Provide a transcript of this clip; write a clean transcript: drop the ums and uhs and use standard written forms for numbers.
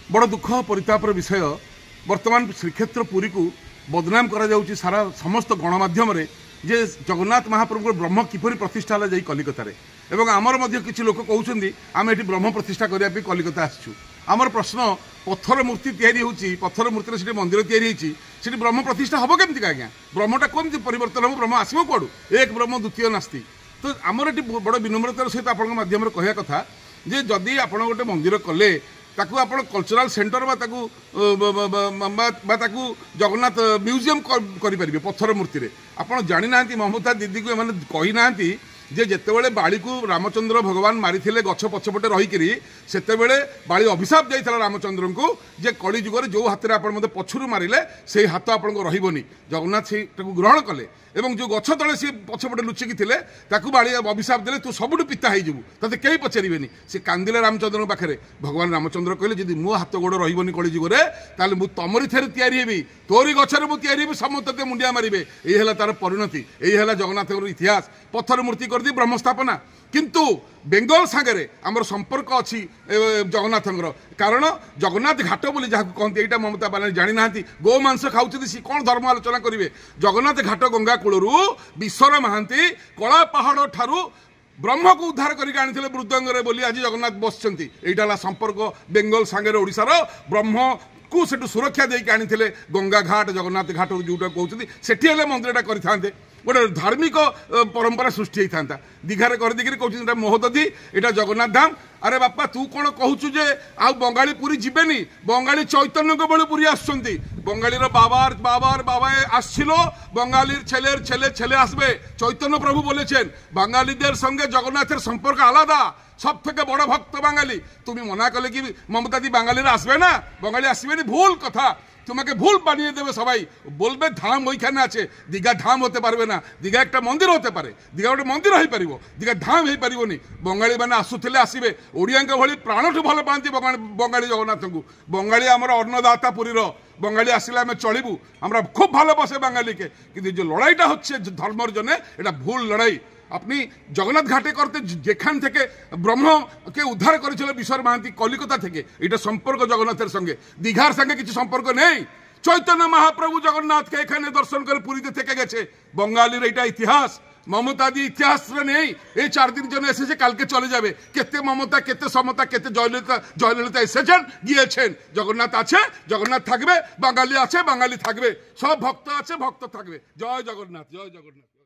बड़ दुख परितापर विषय वर्तमान श्रीक्षेत्र पुरी को बदनाम करा जाउची सारा समस्त गणमाध्यम जे जगन्नाथ महाप्रभु ब्रह्म किपरि प्रतिष्ठा है कलिकतार एवं आमर मध्य किछि लोक कहउछन्ती आमे एठी ब्रह्म प्रतिष्ठा करिया पे कलिकता आछू। आमर प्रश्न पत्थर मूर्ति तैयारी होची पत्थर मूर्ति से मंदिर तैयारी होची सेठी ब्रह्म प्रतिष्ठा हबो केमति का आज्ञा ब्रह्मटा केमति परिवर्तन हो ब्रह्म आसीबो कोडू एक ब्रह्म द्वितीय नास्ति। तो आमर एठी बड़ विनम्रतार सहित आपन माध्यम कहया कथा जे जदि आपण गोटे मंदिर कले ताकू आपण कल्चरल सेंटर ताकू जगन्नाथ म्यूजियम करें पत्थर मूर्ति रे आपण जानी ना ममता दीदी को एमाने कही ना जे जेतेबेले बाली को रामचंद्र भगवान मारी गछ पछपटे रहीकि सेतेबेले बाली अभिशाप जाइଥିଲା रामचंद्र को जे कली जुगर जो हाथ में आप पछरू मारे से हाथ आपको रही जगन्नाथ से ग्रहण कले एवं जो गछ तले सी पछपटे लुचिकी थे ताकू बाली अभिशाप देले तू सबुठ पिता हो ते कहीं पचारे से कांदिले रामचंद्र पाखे भगवान रामचंद्र कहले जदि मो हाथ गोड़ रही कली जुगरे ताले मु तमरी थे तैयारी हेबी तोरी गछरे मु तैयारी हेबी समस्त मुंडिया मारे यही तार परिणति यही जगन्नाथ इतिहास पत्थर मूर्ति कर दी ब्रह्म स्थापना किंतु बेंगल सागरे आमर संपर्क अच्छी जगन्नाथ कारण जगन्नाथ घाट बोली जहाँ कहते यहाँ ममता बालानी जानी ना गो मांस खाऊँ सी कौन धर्म आलोचना करेंगे जगन्नाथ घाट गंगा कूलू विश्वर महांती कला पहाड़ ठारू ब्रह्म को उद्धार करके आनी मृदंगे बोली आज जगन्नाथ बसचंती यहाँ संपर्क बेंगल सागरे ओडिशार ब्रह्म को सेठू सुरक्षा देके आनी गंगा घाट जगन्नाथ घाट जोटा कहते सेठी मंदिरटा करें गोटे धार्मिक परंपरा सृष्टि होता दीघार कर देखिए मोहदधी यहाँ जगन्नाथ धाम अरे बापा तू कौन कहूँ जे आ बंगाली पुरी जीवेनी बंगाली चैतन्य को बड़े पुरी आसुंती बंगाली बाबार बाबार बाबा आसलो बंगाली छेले छेले छेले आसबे चैतन्य प्रभु बोले बांगालीদের संगे जगन्नाथের संपर्क आलादा सब থেকে बड़ भक्त बांगाली तुम मना कले कि ममता दी बांगाली आसबे ना बंगाली आसबे भूल कथा तुम्हें भूल बानिए देवे सबाई बोलबे धाम ओइखाने आछे दीघा धाम होते पारबे ना दीघा एक मंदिर होते पारे दीघा गोटे मंदिर हो पार दीघा धाम हो पारनी बंगाली मैंने आसुले आसबे ओडिया भली प्राणठू भल पाती बंगाली जगन्नाथ को बंगाली आमर अन्नदाता पुरीर बंगाली आसिले आम चलू हमारा खूब भल बसे बांगाली के कि जो लड़ाईटा होच्छे धर्मर जने एटा भूल लड़ाई अपनी जगन्नाथ घाटे करते जेखान थे ब्रह्म के उद्धार कर विश्वर महांती कलिकता थे ये संपर्क जगन्नाथ संगे दीघार संगे किसी संपर्क नहीं चैतन्य महाप्रभु जगन्नाथ के एखाने दर्शन कर पुरी थे गे बंगाली एटा इतिहास ममता दी इतिहास नहीं ये 4 दिन जन एसे कल के चले जाबे केते ममता केते समता केते जयललिता एसेছেন গিয়েছেন जगन्नाथ आछे जगन्नाथ থাকবে বাঙালি আছে বাঙালি থাকবে सब भक्त আছে भक्त থাকবে जय जगन्नाथ जय जगन्नाथ।